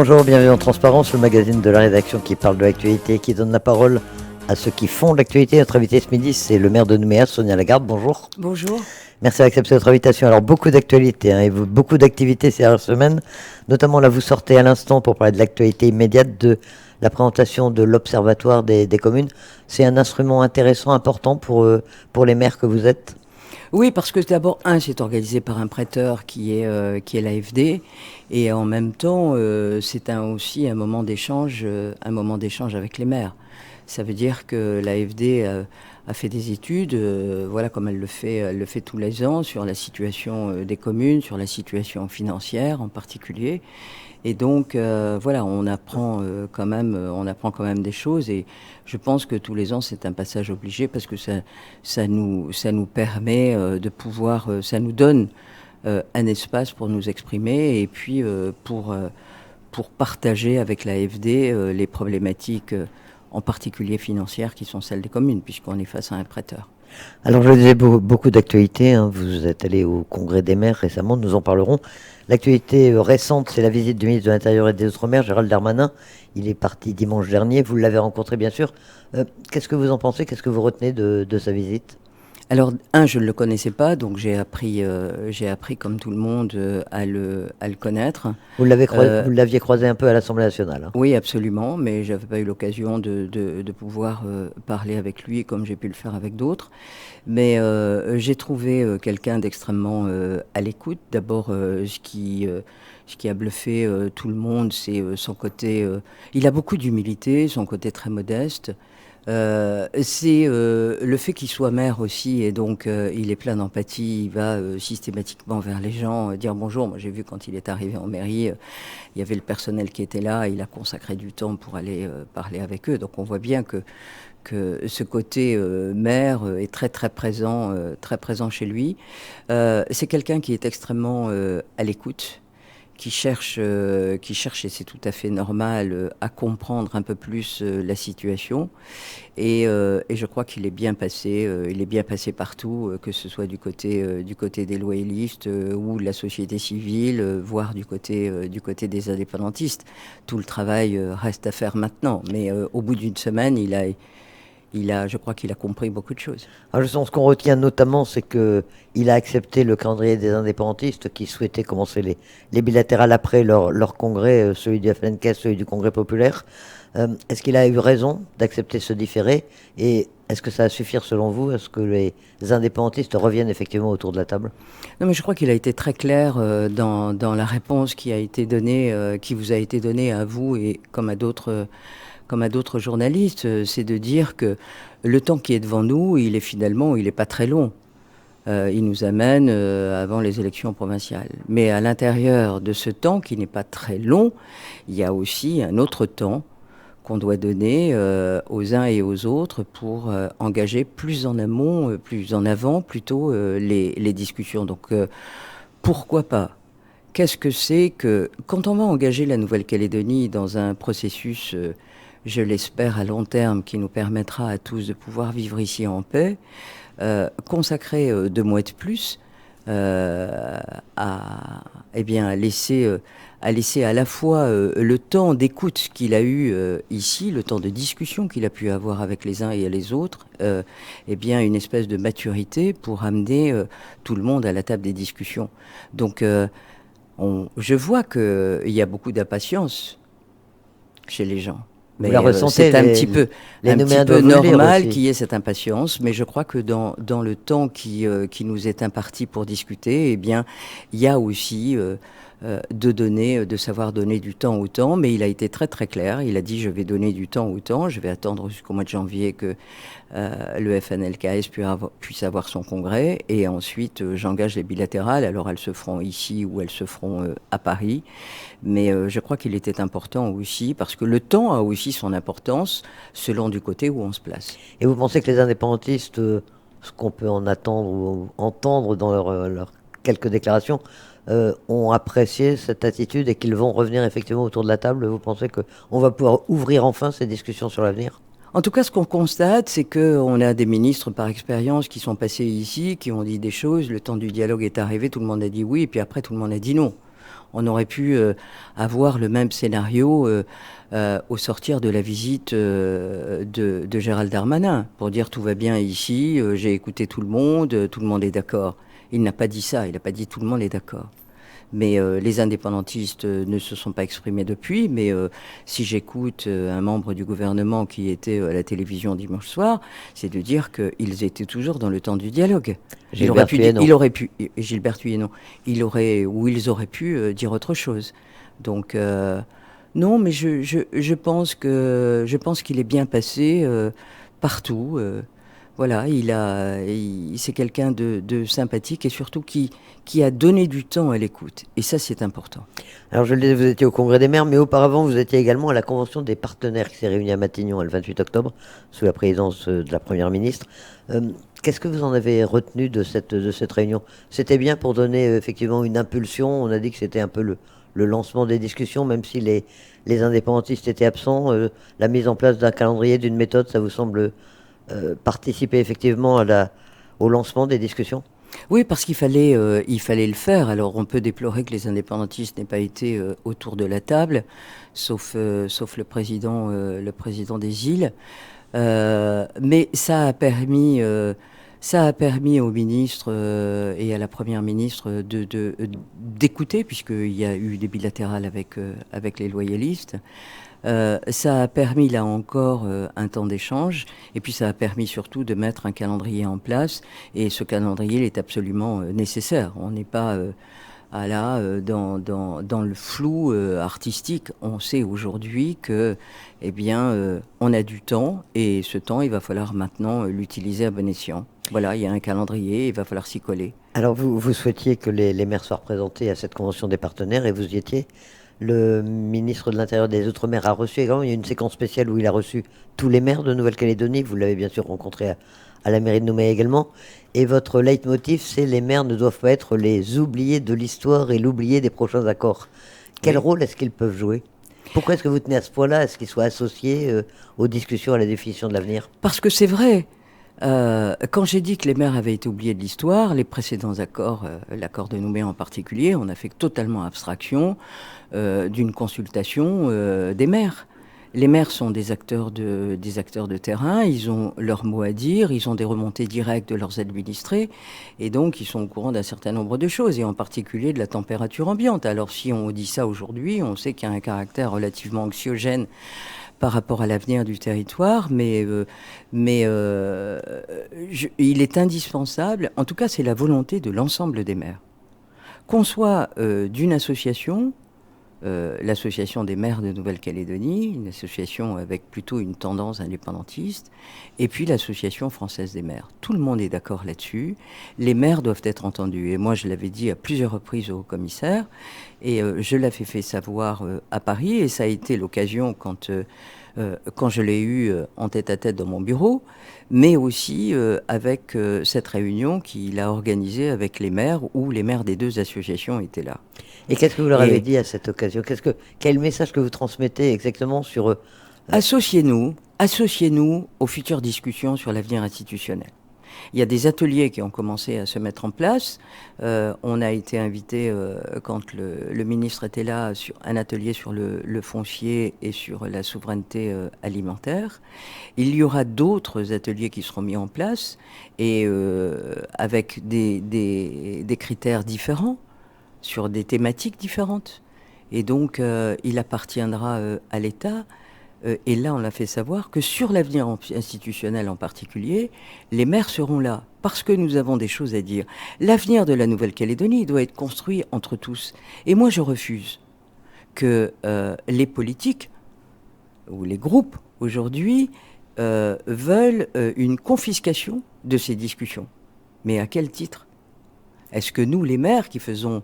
Bonjour, bienvenue en Transparence, le magazine de la rédaction qui parle de l'actualité et qui donne la parole à ceux qui font l'actualité. Notre invité ce midi, c'est le maire de Nouméa, Sonia Lagarde. Bonjour. Bonjour. Merci d'accepter notre invitation. Alors, beaucoup d'actualités et beaucoup d'activités ces dernières semaines. Notamment, là, vous sortez à l'instant pour parler de l'actualité immédiate de la présentation de l'Observatoire des communes. C'est un instrument intéressant, important pour les maires que vous êtes. Oui, parce que d'abord, c'est organisé par un prêteur qui est l'AFD, et en même temps, c'est aussi un moment d'échange avec les maires. Ça veut dire que l'AFD a fait des études, voilà, comme elle le fait tous les ans, sur la situation des communes, sur la situation financière en particulier. Et donc, voilà, on apprend quand même des choses. Et je pense que tous les ans, c'est un passage obligé parce que ça nous permet de pouvoir, ça nous donne un espace pour nous exprimer et puis pour partager avec l'AFD les problématiques, en particulier financières, qui sont celles des communes, puisqu'on est face à un prêteur. Alors, je le disais, beaucoup d'actualités. Vous êtes allé au Congrès des maires récemment, nous en parlerons. L'actualité récente, c'est la visite du ministre de l'Intérieur et des Outre-mer, Gérald Darmanin. Il est parti dimanche dernier. Vous l'avez rencontré, bien sûr. Qu'est-ce que vous en pensez? Qu'est-ce que vous retenez de sa visite? Alors, je ne le connaissais pas, donc j'ai appris comme tout le monde à le connaître. Vous l'aviez croisé un peu à l'Assemblée nationale. Oui, absolument, mais j'avais pas eu l'occasion de pouvoir parler avec lui comme j'ai pu le faire avec d'autres. Mais j'ai trouvé quelqu'un d'extrêmement à l'écoute. D'abord, ce qui a bluffé tout le monde, c'est son côté... il a beaucoup d'humilité, son côté très modeste. C'est le fait qu'il soit maire aussi, et donc il est plein d'empathie. Il va systématiquement vers les gens, dire bonjour. Moi, j'ai vu quand il est arrivé en mairie, il y avait le personnel qui était là. Il a consacré du temps pour aller parler avec eux. Donc on voit bien que ce côté maire est très très présent chez lui. C'est quelqu'un qui est extrêmement à l'écoute, qui cherche, et c'est tout à fait normal, à comprendre un peu plus la situation. Et je crois qu'il est bien passé. Il est bien passé partout, que ce soit du côté des loyalistes ou de la société civile, voire du côté des indépendantistes. Tout le travail reste à faire maintenant. Mais au bout d'une semaine, je crois qu'il a compris beaucoup de choses. Alors, ce qu'on retient notamment, c'est qu'il a accepté le calendrier des indépendantistes qui souhaitaient commencer les bilatérales après leur congrès, celui du FNK, celui du Congrès populaire. Est-ce qu'il a eu raison d'accepter ce différé? Et est-ce que ça va suffire selon vous? Est-ce que les indépendantistes reviennent effectivement autour de la table? Non, mais je crois qu'il a été très clair dans la réponse qui vous a été donnée à vous et comme à d'autres journalistes, c'est de dire que le temps qui est devant nous, il est pas très long. Il nous amène avant les élections provinciales. Mais à l'intérieur de ce temps qui n'est pas très long, il y a aussi un autre temps qu'on doit donner aux uns et aux autres pour engager plus en amont, plus en avant plutôt les discussions. Donc pourquoi pas? Qu'est-ce que c'est que quand on va engager la Nouvelle-Calédonie dans un processus je l'espère à long terme, qui nous permettra à tous de pouvoir vivre ici en paix, consacrer 2 mois de plus à laisser à la fois le temps d'écoute qu'il a eu ici, le temps de discussion qu'il a pu avoir avec les uns et les autres, une espèce de maturité pour amener tout le monde à la table des discussions. Donc je vois qu'il y a beaucoup d'impatience chez les gens. Mais c'est un petit peu normal qu'il y ait cette impatience, mais je crois que dans le temps qui nous est imparti pour discuter, eh bien, il y a aussi de savoir donner du temps au temps, mais il a été très très clair. Il a dit je vais donner du temps au temps, je vais attendre jusqu'au mois de janvier que le FNLKS puisse avoir son congrès, et ensuite j'engage les bilatérales. Alors elles se feront ici ou elles se feront à Paris, mais je crois qu'il était important aussi, parce que le temps a aussi son importance selon du côté où on se place. Et vous pensez que les indépendantistes, ce qu'on peut en attendre ou entendre dans leurs quelques déclarations, ont apprécié cette attitude et qu'ils vont revenir effectivement autour de la table? Vous pensez qu'on va pouvoir ouvrir enfin ces discussions sur l'avenir? En tout cas, ce qu'on constate, c'est qu'on a des ministres par expérience qui sont passés ici, qui ont dit des choses, le temps du dialogue est arrivé, tout le monde a dit oui, et puis après tout le monde a dit non. On aurait pu avoir le même scénario au sortir de la visite de Gérald Darmanin, pour dire tout va bien ici, j'ai écouté tout le monde est d'accord. Il n'a pas dit ça, il n'a pas dit tout le monde est d'accord. Mais les indépendantistes ne se sont pas exprimés depuis. Mais si j'écoute un membre du gouvernement qui était à la télévision dimanche soir, c'est de dire qu'ils étaient toujours dans le temps du dialogue. Gilbert Thuyenot. Il aurait pu, Gilbert Thuyenot, ils auraient pu dire autre chose. Donc non, mais je pense qu'il est bien passé partout. Voilà, c'est quelqu'un de sympathique et surtout qui a donné du temps à l'écoute. Et ça, c'est important. Alors, je le disais, vous étiez au Congrès des maires, mais auparavant, vous étiez également à la Convention des partenaires qui s'est réunie à Matignon le 28 octobre, sous la présidence de la Première ministre. Qu'est-ce que vous en avez retenu de cette réunion? C'était bien pour donner effectivement une impulsion. On a dit que c'était un peu le lancement des discussions, même si les indépendantistes étaient absents. La mise en place d'un calendrier, d'une méthode, ça vous semble participer effectivement au lancement des discussions? Oui, parce qu'il fallait le faire. Alors, on peut déplorer que les indépendantistes n'aient pas été autour de la table, sauf le président des îles. Mais ça a permis au ministre et à la première ministre d'écouter, puisqu'il y a eu des bilatérales avec les loyalistes. Ça a permis, là encore, un temps d'échange. Et puis, ça a permis surtout de mettre un calendrier en place. Et ce calendrier, il est absolument nécessaire. On n'est pas dans le flou artistique. On sait aujourd'hui que, on a du temps. Et ce temps, il va falloir maintenant l'utiliser à bon escient. Voilà, il y a un calendrier, il va falloir s'y coller. Alors, vous souhaitiez que les maires soient représentés à cette convention des partenaires et vous y étiez. Le ministre de l'Intérieur des Outre-mer a reçu également, il y a une séquence spéciale où il a reçu tous les maires de Nouvelle-Calédonie. Vous l'avez bien sûr rencontré à la mairie de Nouméa également. Et votre leitmotiv, c'est les maires ne doivent pas être les oubliés de l'histoire et l'oublié des prochains accords. Quel rôle est-ce qu'ils peuvent jouer? Pourquoi est-ce que vous tenez à ce point-là à ce qu'ils soient associés aux discussions, à la définition de l'avenir? Parce que c'est vrai. Quand j'ai dit que les maires avaient été oubliés de l'histoire, les précédents accords, l'accord de Nouméa en particulier, on a fait totalement abstraction d'une consultation des maires. Les maires sont des acteurs de terrain, ils ont leur mot à dire, ils ont des remontées directes de leurs administrés, et donc ils sont au courant d'un certain nombre de choses, et en particulier de la température ambiante. Alors si on dit ça aujourd'hui, on sait qu'il y a un caractère relativement anxiogène par rapport à l'avenir du territoire, mais il est indispensable, en tout cas c'est la volonté de l'ensemble des maires, qu'on soit d'une association, l'association des maires de Nouvelle-Calédonie, une association avec plutôt une tendance indépendantiste, et puis l'association française des maires. Tout le monde est d'accord là-dessus. Les maires doivent être entendus. Et moi, je l'avais dit à plusieurs reprises au commissaire, et je l'avais fait savoir à Paris, et ça a été l'occasion quand je l'ai eu en tête-à-tête dans mon bureau, mais aussi avec cette réunion qu'il a organisée avec les maires, où les maires des deux associations étaient là. Et qu'est-ce que vous leur avez dit à cette occasion? Quel message que vous transmettez exactement sur... Associez-nous aux futures discussions sur l'avenir institutionnel. Il y a des ateliers qui ont commencé à se mettre en place. On a été invité, quand le ministre était là, sur un atelier sur le foncier et sur la souveraineté alimentaire. Il y aura d'autres ateliers qui seront mis en place, et avec des critères différents, sur des thématiques différentes. Et donc, il appartiendra à l'État, et là on l'a fait savoir, que sur l'avenir institutionnel en particulier, les maires seront là, parce que nous avons des choses à dire. L'avenir de la Nouvelle-Calédonie doit être construit entre tous. Et moi je refuse que les politiques, ou les groupes aujourd'hui, veulent une confiscation de ces discussions. Mais à quel titre? Est-ce que nous, les maires qui faisons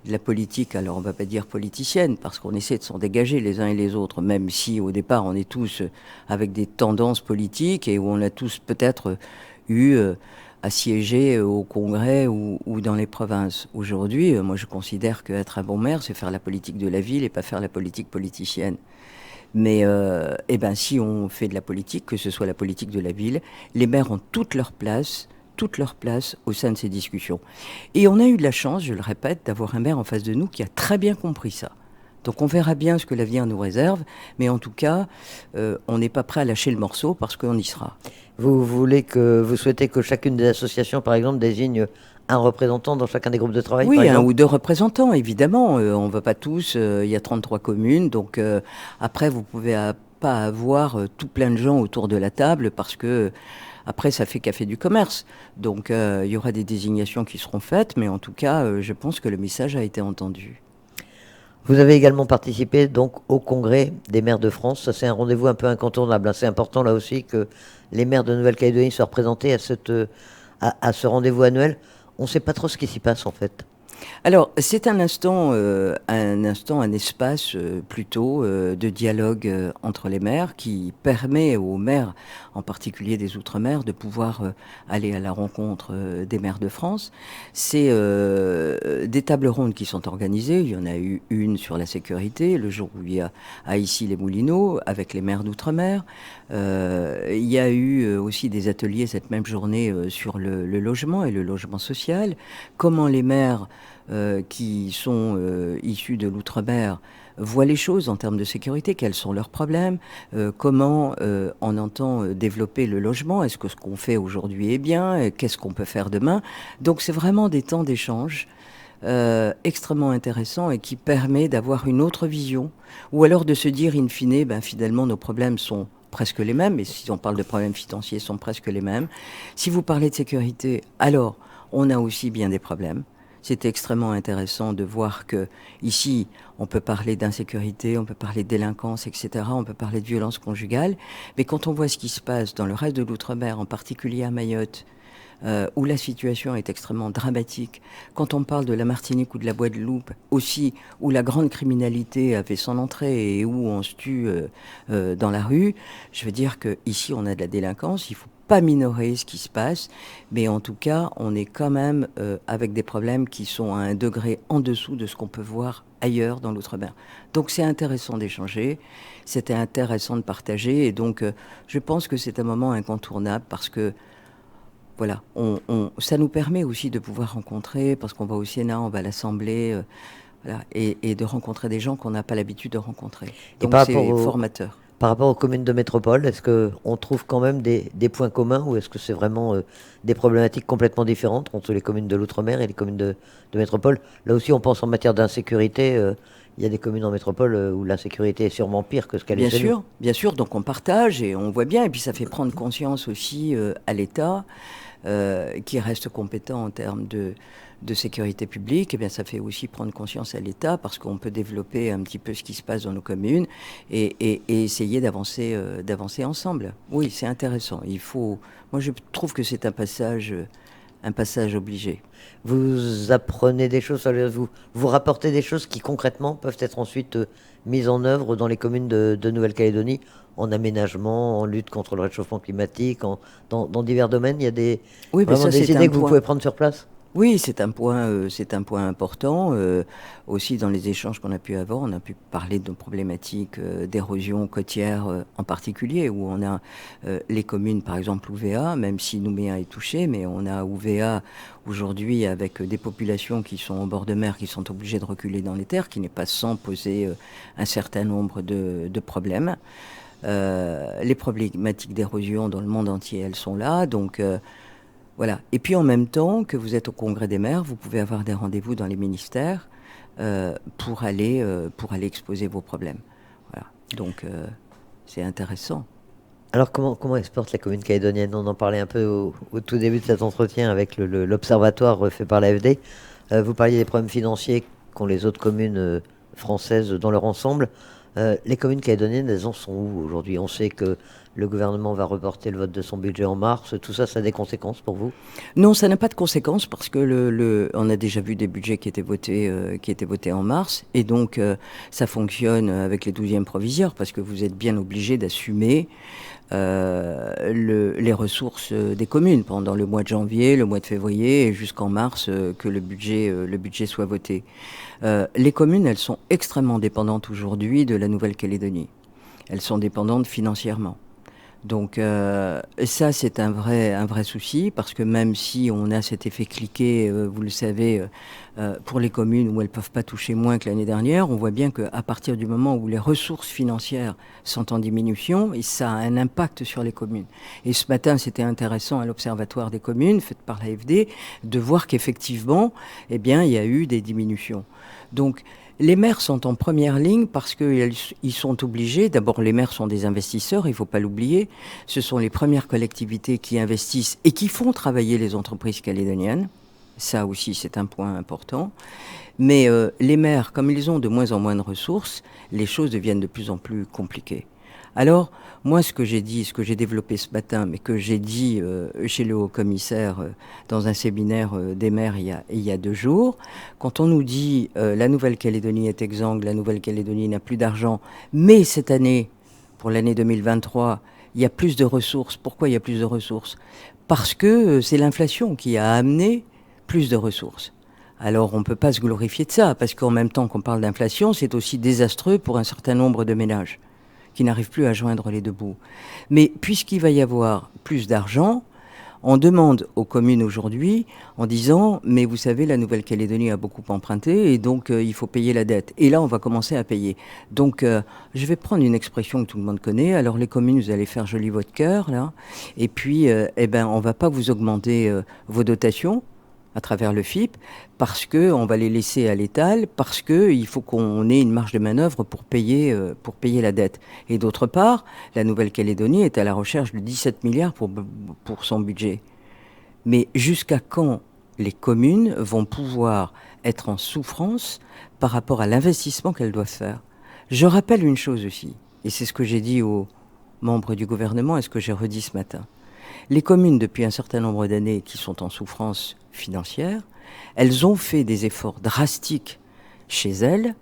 de la politique, alors on ne va pas dire politicienne, parce qu'on essaie de s'en dégager les uns et les autres, même si au départ on est tous avec des tendances politiques et où on a tous peut-être eu à siéger au Congrès ou dans les provinces. Aujourd'hui, moi je considère qu'être un bon maire, c'est faire la politique de la ville et pas faire la politique politicienne. Mais si on fait de la politique, que ce soit la politique de la ville, les maires ont toute leur place toute leur place au sein de ces discussions. Et on a eu de la chance, je le répète, d'avoir un maire en face de nous qui a très bien compris ça. Donc on verra bien ce que l'avenir nous réserve, mais en tout cas, on n'est pas prêt à lâcher le morceau parce qu'on y sera. Vous souhaitez que chacune des associations, par exemple, désigne un représentant dans chacun des groupes de travail, par Oui, un exemple? ou deux représentants, évidemment. On ne va pas tous. Il y a 33 communes. Donc après, vous pouvez pas avoir tout plein de gens autour de la table parce que après, ça fait café du commerce. Donc il y aura des désignations qui seront faites. Mais en tout cas, je pense que le message a été entendu. Vous avez également participé donc au congrès des maires de France. Ça, c'est un rendez-vous un peu incontournable, hein. C'est important là aussi que les maires de Nouvelle-Calédonie soient représentés à ce rendez-vous annuel. On ne sait pas trop ce qui s'y passe en fait. Alors, c'est un espace plutôt de dialogue entre les maires qui permet aux maires, en particulier des Outre-mer, de pouvoir aller à la rencontre des maires de France. C'est des tables rondes qui sont organisées. Il y en a eu une sur la sécurité, le jour où il y a à Issy-les-Moulineaux, avec les maires d'Outre-mer. Il y a eu aussi des ateliers cette même journée sur le logement et le logement social. Comment les maires qui sont issus de l'outre-mer voient les choses en termes de sécurité, quels sont leurs problèmes, comment on entend développer le logement, est-ce que ce qu'on fait aujourd'hui est bien, qu'est-ce qu'on peut faire demain. Donc c'est vraiment des temps d'échange extrêmement intéressants et qui permet d'avoir une autre vision, ou alors de se dire in fine, ben, finalement nos problèmes sont presque les mêmes, et si on parle de problèmes financiers, sont presque les mêmes. Si vous parlez de sécurité, alors on a aussi bien des problèmes. C'était extrêmement intéressant de voir que ici, on peut parler d'insécurité, on peut parler de délinquance, etc. On peut parler de violence conjugale. Mais quand on voit ce qui se passe dans le reste de l'outre-mer, en particulier à Mayotte, où la situation est extrêmement dramatique, quand on parle de la Martinique ou de la Guadeloupe aussi, où la grande criminalité a fait son entrée et où on se tue dans la rue, je veux dire qu'ici, on a de la délinquance, il faut pas minorer ce qui se passe, mais en tout cas, on est quand même avec des problèmes qui sont à un degré en dessous de ce qu'on peut voir ailleurs dans l'outre-mer. Donc c'est intéressant d'échanger, c'était intéressant de partager, et donc je pense que c'est un moment incontournable parce que voilà, ça nous permet aussi de pouvoir rencontrer, parce qu'on va au Sénat, on va à l'Assemblée, voilà, et de rencontrer des gens qu'on n'a pas l'habitude de rencontrer. Et Donc c'est formateur. par rapport aux communes de métropole, est-ce qu'on trouve quand même des points communs ou est-ce que c'est vraiment des problématiques complètement différentes entre les communes de l'outre-mer et les communes de métropole? Là aussi, on pense en matière d'insécurité. Il y a des communes en métropole où l'insécurité est sûrement pire que ce qu'elle est chez nous. Bien sûr, donc on partage et on voit bien, et puis ça fait prendre conscience aussi à l'État, qui reste compétent en termes de sécurité publique. Et bien ça fait aussi prendre conscience à l'État parce qu'on peut développer un petit peu ce qui se passe dans nos communes et essayer d'avancer ensemble. Oui, c'est intéressant. Moi je trouve que c'est un passage obligé. Vous apprenez des choses, vous rapportez des choses qui concrètement peuvent être ensuite mises en œuvre dans les communes de Nouvelle-Calédonie, en aménagement, en lutte contre le réchauffement climatique, dans divers domaines. Il y a Oui, mais vraiment ça des c'est idées un que vous point. pouvez prendre sur place. Oui, c'est un point important. Aussi, dans les échanges qu'on a pu avoir, on a pu parler de problématiques d'érosion côtière en particulier, où on a les communes, par exemple Ouvéa, même si Nouméa est touchée, mais on a Ouvéa aujourd'hui avec des populations qui sont au bord de mer, qui sont obligées de reculer dans les terres, qui n'est pas sans poser un certain nombre de problèmes. Les problématiques d'érosion dans le monde entier, elles sont là, donc... voilà. Et puis en même temps que vous êtes au Congrès des maires, vous pouvez avoir des rendez-vous dans les ministères pour aller exposer vos problèmes. Voilà. Donc c'est intéressant. Alors comment elle se porte la commune calédonienne? On en parlait un peu au tout début de cet entretien avec l'observatoire fait par l'AFD. Vous parliez des problèmes financiers qu'ont les autres communes françaises dans leur ensemble. Les communes calédoniennes, elles en sont où aujourd'hui? On sait que le gouvernement va reporter le vote de son budget en mars. Tout ça, ça a des conséquences pour vous? Non, ça n'a pas de conséquences parce que on a déjà vu des budgets qui étaient votés en mars. Et donc, ça fonctionne avec les 12e proviseurs parce que vous êtes bien obligé d'assumer les ressources des communes pendant le mois de janvier, le mois de février et jusqu'en mars que le budget soit voté. Les communes, elles sont extrêmement dépendantes aujourd'hui de la Nouvelle-Calédonie. Elles sont dépendantes financièrement. Donc ça, c'est un vrai souci, parce que même si on a cet effet cliquet, vous le savez, pour les communes où elles ne peuvent pas toucher moins que l'année dernière, on voit bien qu'à partir du moment où les ressources financières sont en diminution, et ça a un impact sur les communes. Et ce matin, c'était intéressant à l'Observatoire des communes, fait par l'AFD, de voir qu'effectivement, eh bien, il y a eu des diminutions. Donc, les maires sont en première ligne parce qu'ils sont obligés. D'abord, les maires sont des investisseurs, il ne faut pas l'oublier. Ce sont les premières collectivités qui investissent et qui font travailler les entreprises calédoniennes. Ça aussi, c'est un point important. Mais les maires, comme ils ont de moins en moins de ressources, les choses deviennent de plus en plus compliquées. Alors, moi, ce que j'ai dit, ce que j'ai développé ce matin, mais que j'ai dit chez le haut-commissaire dans un séminaire des maires il y a 2 jours, quand on nous dit la Nouvelle-Calédonie est exsangue, la Nouvelle-Calédonie n'a plus d'argent, mais cette année, pour l'année 2023, il y a plus de ressources. Pourquoi il y a plus de ressources? Parce que c'est l'inflation qui a amené plus de ressources. Alors on ne peut pas se glorifier de ça, parce qu'en même temps qu'on parle d'inflation, c'est aussi désastreux pour un certain nombre de ménages qui n'arrivent plus à joindre les deux bouts. Mais puisqu'il va y avoir plus d'argent, on demande aux communes aujourd'hui en disant « mais vous savez, la Nouvelle-Calédonie a beaucoup emprunté et donc il faut payer la dette ». Et là, on va commencer à payer. Donc, je vais prendre une expression que tout le monde connaît. Alors, les communes, vous allez faire joli votre cœur, là. Et puis, eh ben, on ne va pas vous augmenter vos dotations à travers le FIP, parce qu'on va les laisser à l'étal, parce qu'il faut qu'on ait une marge de manœuvre pour payer la dette. Et d'autre part, la Nouvelle-Calédonie est à la recherche de 17 milliards pour son budget. Mais jusqu'à quand les communes vont pouvoir être en souffrance par rapport à l'investissement qu'elles doivent faire? Je rappelle une chose aussi, et c'est ce que j'ai dit aux membres du gouvernement et ce que j'ai redit ce matin. Les communes, depuis un certain nombre d'années, qui sont en souffrance financière, elles ont fait des efforts drastiques chez elles.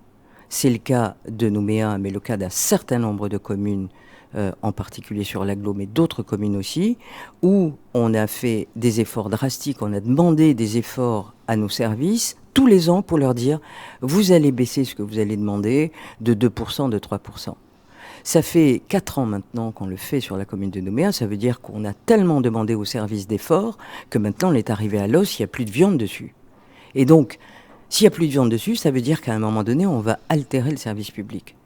C'est le cas de Nouméa, mais le cas d'un certain nombre de communes, en particulier sur l'agglo, mais d'autres communes aussi, où on a fait des efforts drastiques, on a demandé des efforts à nos services tous les ans pour leur dire « vous allez baisser ce que vous allez demander de 2%, de 3%. » Ça fait 4 ans maintenant qu'on le fait sur la commune de Nouméa. Ça veut dire qu'on a tellement demandé au service d'efforts que maintenant on est arrivé à l'os, il n'y a plus de viande dessus. Et donc, s'il n'y a plus de viande dessus, ça veut dire qu'à un moment donné, on va altérer le service public.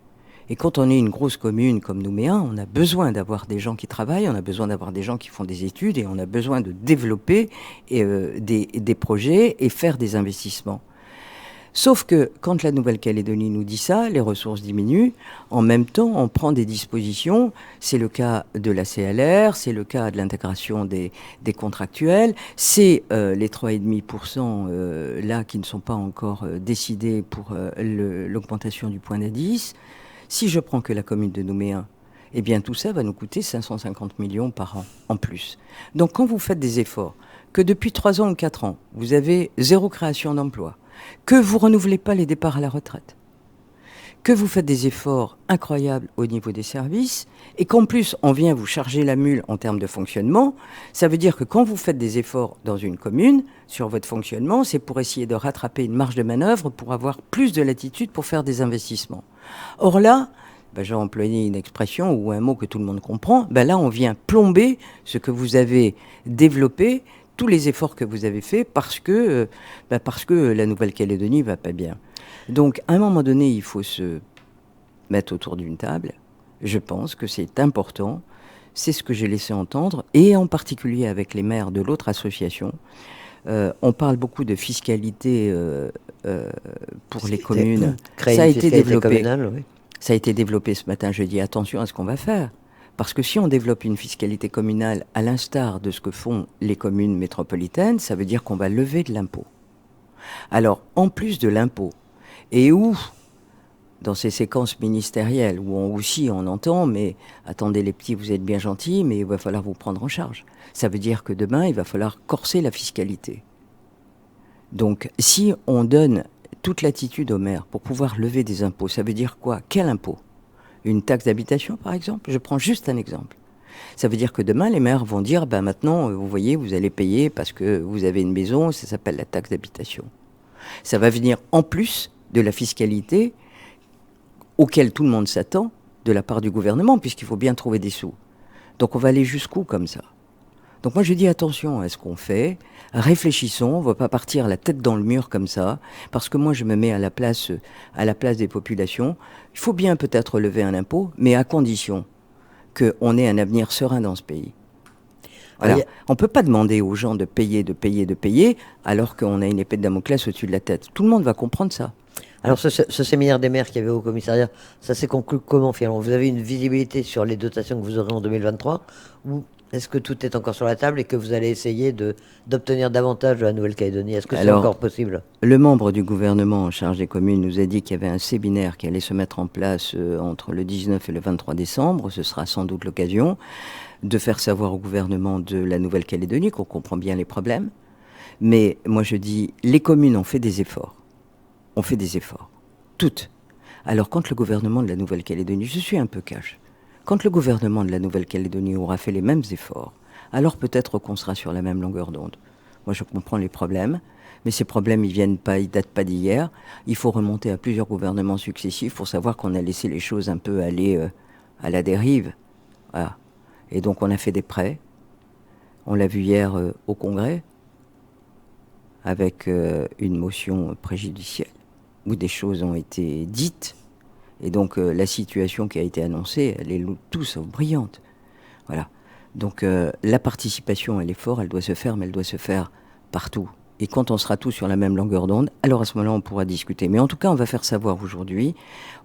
Et quand on est une grosse commune comme Nouméa, on a besoin d'avoir des gens qui travaillent, on a besoin d'avoir des gens qui font des études et on a besoin de développer des projets et faire des investissements. Sauf que quand la Nouvelle-Calédonie nous dit ça, les ressources diminuent. En même temps, on prend des dispositions. C'est le cas de la CLR, c'est le cas de l'intégration des contractuels, c'est les 3,5% là qui ne sont pas encore décidés pour l'augmentation du point d'indice. Si je prends que la commune de Nouméa, eh bien tout ça va nous coûter 550 millions par an en plus. Donc quand vous faites des efforts, que depuis 3 ans ou 4 ans, vous avez 0 création d'emplois, que vous ne renouvelez pas les départs à la retraite, que vous faites des efforts incroyables au niveau des services, et qu'en plus on vient vous charger la mule en termes de fonctionnement, ça veut dire que quand vous faites des efforts dans une commune, sur votre fonctionnement, c'est pour essayer de rattraper une marge de manœuvre, pour avoir plus de latitude pour faire des investissements. Or là, j'ai employé une expression ou un mot que tout le monde comprend, là on vient plomber ce que vous avez développé, tous les efforts que vous avez faits parce que la Nouvelle-Calédonie va pas bien. Donc, à un moment donné, il faut se mettre autour d'une table. Je pense que c'est important. C'est ce que j'ai laissé entendre, et en particulier avec les maires de l'autre association. On parle beaucoup de fiscalité pour les communes. Ça a été développé. Oui. Ça a été développé ce matin. Je dis attention à ce qu'on va faire. Parce que si on développe une fiscalité communale à l'instar de ce que font les communes métropolitaines, ça veut dire qu'on va lever de l'impôt. Alors, en plus de l'impôt, et où, dans ces séquences ministérielles, où on entend, mais attendez les petits, vous êtes bien gentils, mais il va falloir vous prendre en charge. Ça veut dire que demain, il va falloir corser la fiscalité. Donc, si on donne toute latitude aux maires pour pouvoir lever des impôts, ça veut dire quoi? Quel impôt? Une taxe d'habitation, par exemple? Je prends juste un exemple. Ça veut dire que demain, les maires vont dire, maintenant, vous voyez, vous allez payer parce que vous avez une maison, ça s'appelle la taxe d'habitation. Ça va venir en plus de la fiscalité auquel tout le monde s'attend de la part du gouvernement, puisqu'il faut bien trouver des sous. Donc on va aller jusqu'où comme ça? Donc moi je dis attention à ce qu'on fait, réfléchissons, on ne va pas partir la tête dans le mur comme ça, parce que moi je me mets à la place des populations. Il faut bien peut-être lever un impôt, mais à condition qu'on ait un avenir serein dans ce pays. Voilà. On ne peut pas demander aux gens de payer, alors qu'on a une épée de Damoclès au-dessus de la tête. Tout le monde va comprendre ça. Alors ce séminaire des maires qu'il y avait au commissariat, ça s'est conclu comment finalement? Vous avez une visibilité sur les dotations que vous aurez en 2023 ou est-ce que tout est encore sur la table et que vous allez essayer d'obtenir davantage de la Nouvelle-Calédonie? Est-ce que c'est encore possible? Le membre du gouvernement en charge des communes nous a dit qu'il y avait un séminaire qui allait se mettre en place entre le 19 et le 23 décembre. Ce sera sans doute l'occasion de faire savoir au gouvernement de la Nouvelle-Calédonie qu'on comprend bien les problèmes. Mais moi je dis, les communes ont fait des efforts. On fait des efforts. Toutes. Alors quand le gouvernement de la Nouvelle-Calédonie, je suis un peu cash, quand le gouvernement de la Nouvelle-Calédonie aura fait les mêmes efforts, alors peut-être qu'on sera sur la même longueur d'onde. Moi je comprends les problèmes, mais ces problèmes ils datent pas d'hier. Il faut remonter à plusieurs gouvernements successifs pour savoir qu'on a laissé les choses un peu aller à la dérive. Voilà. Et donc on a fait des prêts. On l'a vu hier au Congrès, avec une motion préjudicielle, où des choses ont été dites. Et donc la situation qui a été annoncée, elle est tout sauf brillante. Voilà. Donc la participation et l'effort, elle doit se faire, mais elle doit se faire partout. Et quand on sera tous sur la même longueur d'onde, alors à ce moment-là, on pourra discuter. Mais en tout cas, on va faire savoir aujourd'hui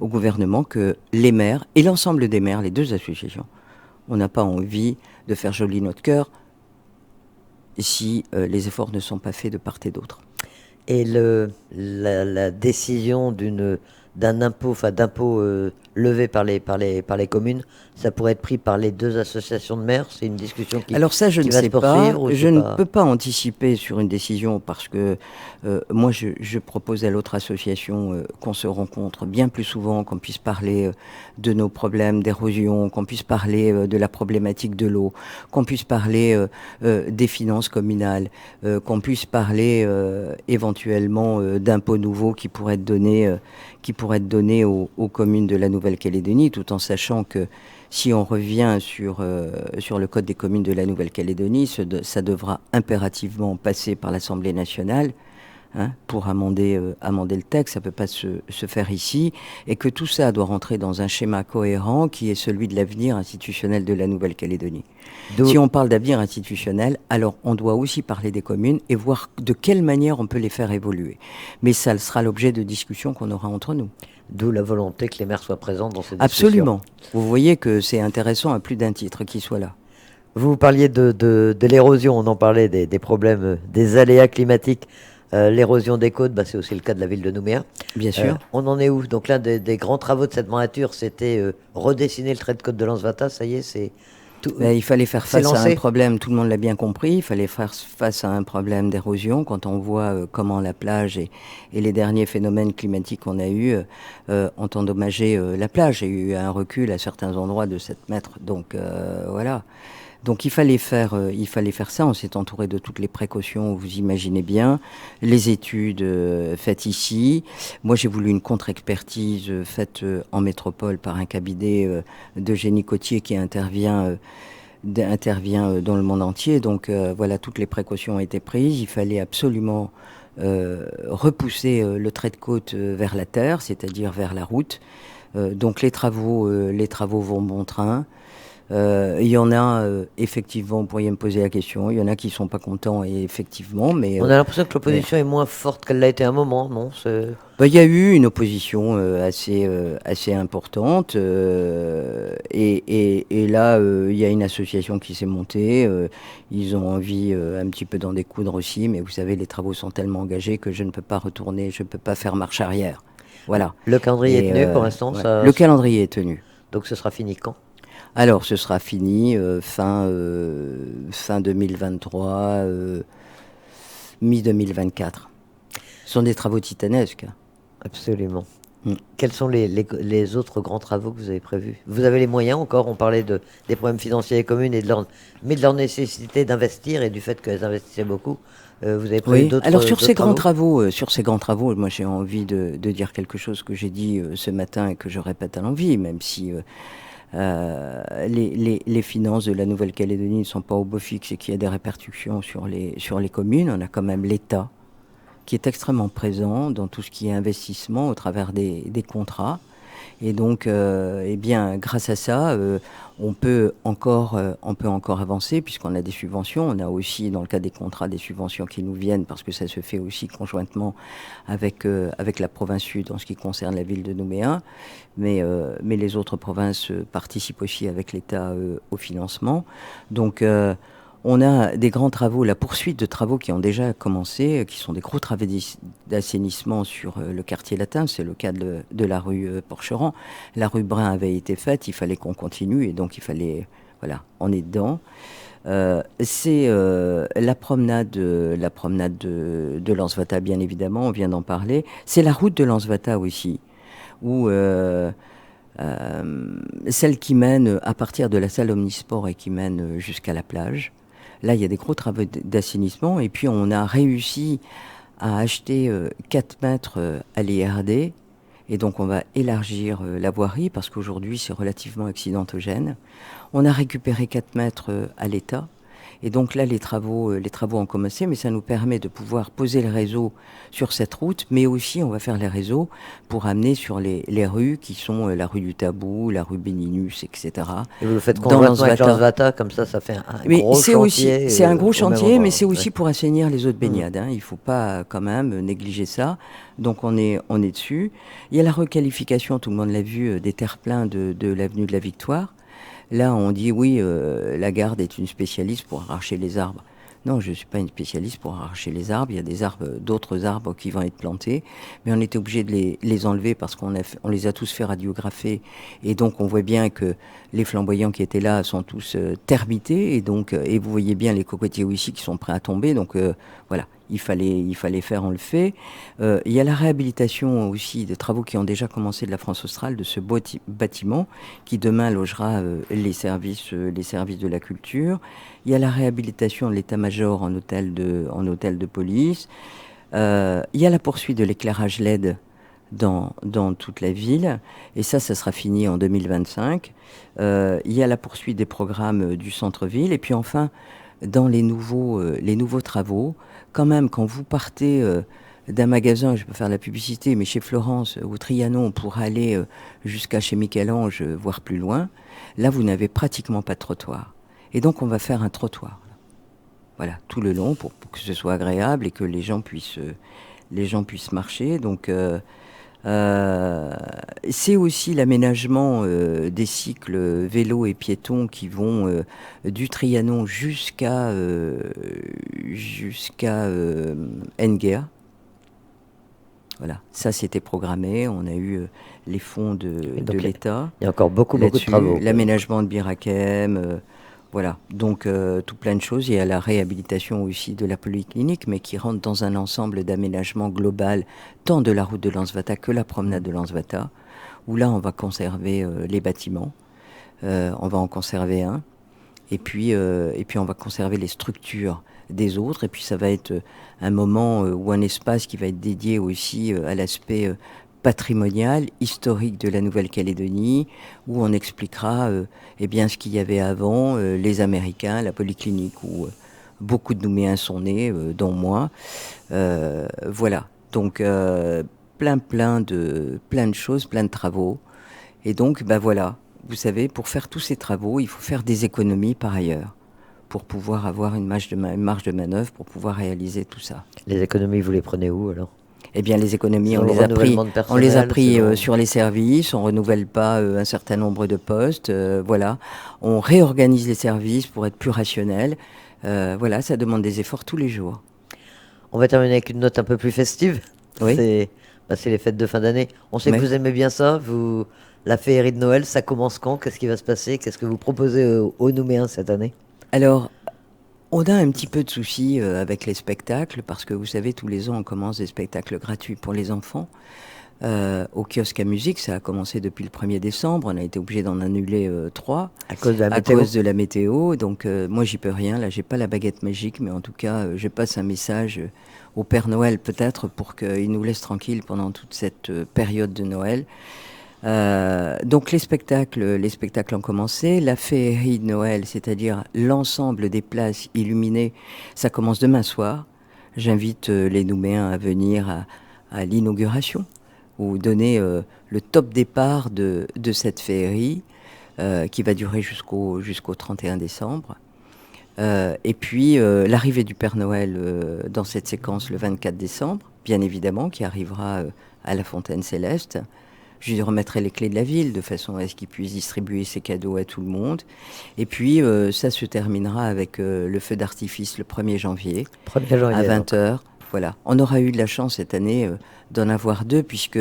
au gouvernement que les maires, et l'ensemble des maires, les deux associations, on n'a pas envie de faire joli notre cœur si les efforts ne sont pas faits de part et d'autre. Et la décision d'un impôt, d'impôt levé par les communes, ça pourrait être pris par les deux associations de maires? C'est une discussion qui Alors ça, je ne sais pas. Je ne peux pas anticiper sur une décision parce que moi, je propose à l'autre association qu'on se rencontre bien plus souvent, qu'on puisse parler de nos problèmes d'érosion, qu'on puisse parler de la problématique de l'eau, qu'on puisse parler des finances communales, qu'on puisse parler éventuellement d'impôts nouveaux qui pourraient être donnés aux communes de la Nouvelle-Calédonie, tout en sachant que si on revient sur le Code des communes de la Nouvelle-Calédonie, ça devra impérativement passer par l'Assemblée nationale pour amender le texte. Ça ne peut pas se faire ici. Et que tout ça doit rentrer dans un schéma cohérent qui est celui de l'avenir institutionnel de la Nouvelle-Calédonie. Si on parle d'avenir institutionnel, alors on doit aussi parler des communes et voir de quelle manière on peut les faire évoluer. Mais ça sera l'objet de discussions qu'on aura entre nous. D'où la volonté que les maires soient présents dans cette discussion. Absolument. Vous voyez que c'est intéressant à plus d'un titre qu'ils soient là. Vous parliez de l'érosion, on en parlait des problèmes, des aléas climatiques. L'érosion des côtes, c'est aussi le cas de la ville de Nouméa. Bien sûr. On en est où? Donc l'un des grands travaux de cette mandature, c'était redessiner le trait de côte de Lansvata. Ça y est, c'est tout. Il fallait faire face à un problème, tout le monde l'a bien compris, il fallait faire face à un problème d'érosion. Quand on voit comment la plage et les derniers phénomènes climatiques qu'on a eus ont endommagé la plage. Il y a eu un recul à certains endroits de 7 mètres. Donc voilà. Donc il fallait faire ça. On s'est entouré de toutes les précautions, vous imaginez bien. Les études faites ici. Moi, j'ai voulu une contre-expertise faite en métropole par un cabinet de génie côtier qui intervient dans le monde entier. Donc voilà, toutes les précautions ont été prises. Il fallait absolument repousser le trait de côte vers la terre, c'est-à-dire vers la route. Donc les travaux vont bon train. Il y en a, effectivement, vous pourriez me poser la question, il y en a qui ne sont pas contents, et effectivement, mais... On a l'impression que l'opposition est moins forte qu'elle l'a été à un moment, non? Il y a eu une opposition assez importante, et là, il y a une association qui s'est montée, ils ont envie un petit peu d'en découdre aussi, mais vous savez, les travaux sont tellement engagés que je ne peux pas retourner, je ne peux pas faire marche arrière. Voilà. Le calendrier est tenu pour l'instant? Ouais. Le calendrier est tenu. Donc ce sera fini quand? Alors, ce sera fini fin 2023, mi-2024. Ce sont des travaux titanesques. Absolument. Quels sont les autres grands travaux que vous avez prévus? Vous avez les moyens encore? On parlait des problèmes financiers des communes, mais de leur nécessité d'investir et du fait qu'elles investissaient beaucoup. Vous avez prévu d'autres Alors sur ces grands travaux, moi j'ai envie de dire quelque chose que j'ai dit ce matin et que je répète à l'envi, même si les finances de la Nouvelle-Calédonie ne sont pas au beau fixe et qu'il y a des répercussions sur les communes. On a quand même l'État qui est extrêmement présent dans tout ce qui est investissement au travers des contrats. Et donc, eh bien, grâce à ça, on peut encore avancer puisqu'on a des subventions. On a aussi, dans le cas des contrats, des subventions qui nous viennent parce que ça se fait aussi conjointement avec la province sud en ce qui concerne la ville de Nouméa. Mais les autres provinces participent aussi avec l'État au financement. Donc, on a des grands travaux, la poursuite de travaux qui ont déjà commencé, qui sont des gros travaux d'assainissement sur le quartier latin. C'est le cas de la rue Porcheron. La rue Brun avait été faite, il fallait qu'on continue et donc il fallait, voilà, on est dedans. C'est la promenade de Lansvata, bien évidemment, on vient d'en parler. C'est la route de Lansvata aussi, où celle qui mène à partir de la salle Omnisport et qui mène jusqu'à la plage. Là, il y a des gros travaux d'assainissement. Et puis, on a réussi à acheter 4 mètres à l'IRD. Et donc, on va élargir la voirie parce qu'aujourd'hui, c'est relativement accidentogène. On a récupéré 4 mètres à l'État. Et donc là, les travaux ont commencé, mais ça nous permet de pouvoir poser le réseau sur cette route, mais aussi on va faire les réseaux pour amener sur les rues qui sont la rue du Tabou, la rue Béninus, etc. Et vous le faites conjointement avec Lansvata, comme ça fait un gros chantier. C'est un gros chantier, mais c'est aussi pour assainir les eaux de baignade. Hein. Il ne faut pas quand même négliger ça. Donc on est dessus. Il y a la requalification, tout le monde l'a vu, des terre-pleins de l'avenue de la Victoire. Là, on dit oui, la garde est une spécialiste pour arracher les arbres. Non, je ne suis pas une spécialiste pour arracher les arbres. Il y a des arbres, d'autres arbres qui vont être plantés, mais on était obligé de les enlever parce qu'on les a tous fait radiographer. Et donc, on voit bien que les flamboyants qui étaient là sont tous termités. Et donc, et vous voyez bien les cocotiers ici qui sont prêts à tomber. Donc, voilà. Il fallait faire, on le fait. Il y a la réhabilitation aussi des travaux qui ont déjà commencé de la France australe, de ce bâtiment qui demain logera les services de la culture. Il y a la réhabilitation de l'état-major en hôtel de police. Il y a la poursuite de l'éclairage LED dans toute la ville. Et ça sera fini en 2025. Il y a la poursuite des programmes du centre-ville. Et puis enfin, dans les nouveaux travaux, quand même, quand vous partez d'un magasin, je peux faire la publicité, mais chez Florence ou Trianon, pour aller jusqu'à chez Michel-Ange, voire plus loin, là, vous n'avez pratiquement pas de trottoir. Et donc, on va faire un trottoir. Voilà, tout le long, pour que ce soit agréable et que les gens puissent marcher. Donc, c'est aussi l'aménagement des cycles vélos et piétons qui vont du Trianon jusqu'à Ngea. Voilà, ça c'était programmé. On a eu les fonds de l'État. Il y a encore beaucoup de travaux. L'aménagement de Birakem. Voilà, donc tout plein de choses. Il y a la réhabilitation aussi de la polyclinique, mais qui rentre dans un ensemble d'aménagement global, tant de la route de Lansvata que la promenade de Lansvata, où là on va conserver les bâtiments, on va en conserver un, et puis on va conserver les structures des autres, et puis ça va être un moment ou un espace qui va être dédié aussi à l'aspect patrimonial, historique de la Nouvelle-Calédonie, où on expliquera eh bien, ce qu'il y avait avant, les Américains, la polyclinique, où beaucoup de Nouméens sont nés, dont moi. Voilà, donc plein de choses, plein de travaux. Et donc, ben voilà, vous savez, pour faire tous ces travaux, il faut faire des économies par ailleurs, pour pouvoir avoir une marge de manœuvre, pour pouvoir réaliser tout ça. Les économies, vous les prenez où alors ? Eh bien, les économies, on les a pris sur les services, on renouvelle pas un certain nombre de postes, voilà. On réorganise les services pour être plus rationnel. Voilà, ça demande des efforts tous les jours. On va terminer avec une note un peu plus festive. Oui. C'est les fêtes de fin d'année. On sait que vous aimez bien ça. La féerie de Noël, ça commence quand ? Qu'est-ce qui va se passer ? Qu'est-ce que vous proposez aux Nouméens cette année ? Alors, on a un petit peu de soucis avec les spectacles, parce que vous savez, tous les ans, on commence des spectacles gratuits pour les enfants. Au kiosque à musique, ça a commencé depuis le 1er décembre. On a été obligé d'en annuler 3 à cause de la météo. Donc, moi, j'y peux rien. Là, j'ai pas la baguette magique, mais en tout cas, je passe un message au Père Noël, peut-être, pour qu'il nous laisse tranquilles pendant toute cette période de Noël. Donc les spectacles ont commencé. La féerie de Noël, c'est-à-dire l'ensemble des places illuminées, ça commence demain soir. J'invite les Nouméens à venir à l'inauguration ou donner le top départ de cette féerie qui va durer jusqu'au 31 décembre. Et puis l'arrivée du Père Noël dans cette séquence le 24 décembre, bien évidemment, qui arrivera à la Fontaine Céleste. Je lui remettrai les clés de la ville de façon à ce qu'il puisse distribuer ses cadeaux à tout le monde. Et puis, ça se terminera avec le feu d'artifice le 1er janvier, 1er janvier à 20h. Voilà. On aura eu de la chance cette année d'en avoir deux, puisque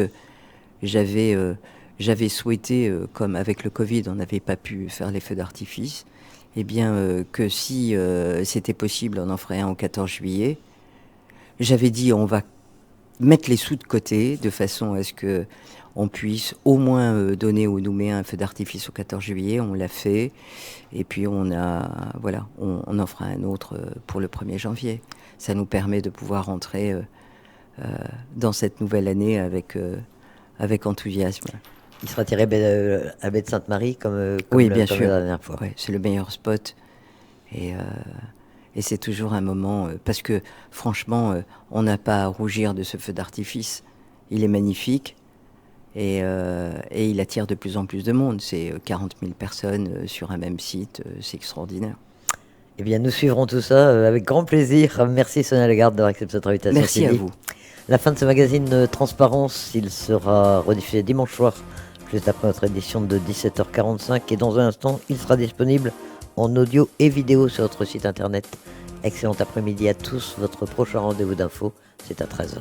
j'avais souhaité, comme avec le Covid, on n'avait pas pu faire les feux d'artifice, eh bien, que si c'était possible, on en ferait un au 14 juillet. J'avais dit, on va mettre les sous de côté, de façon à ce que on puisse au moins donner aux Nouméens un feu d'artifice au 14 juillet. On l'a fait. Et puis on en fera un autre pour le 1er janvier. Ça nous permet de pouvoir rentrer dans cette nouvelle année avec enthousiasme. Il sera tiré à Baie de Sainte-Marie comme oui, bien sûr. La dernière fois. Ouais, c'est le meilleur spot. Et c'est toujours un moment... parce que franchement, on n'a pas à rougir de ce feu d'artifice. Il est magnifique. Et il attire de plus en plus de monde. C'est 40 000 personnes sur un même site. C'est extraordinaire. Eh bien, nous suivrons tout ça avec grand plaisir. Merci Sonia Lagarde d'avoir accepté cette invitation. Merci à vous. La fin de ce magazine Transparence, il sera rediffusé dimanche soir, juste après notre édition de 17h45. Et dans un instant, il sera disponible en audio et vidéo sur notre site internet. Excellent après-midi à tous. Votre prochain rendez-vous d'info, c'est à 13h.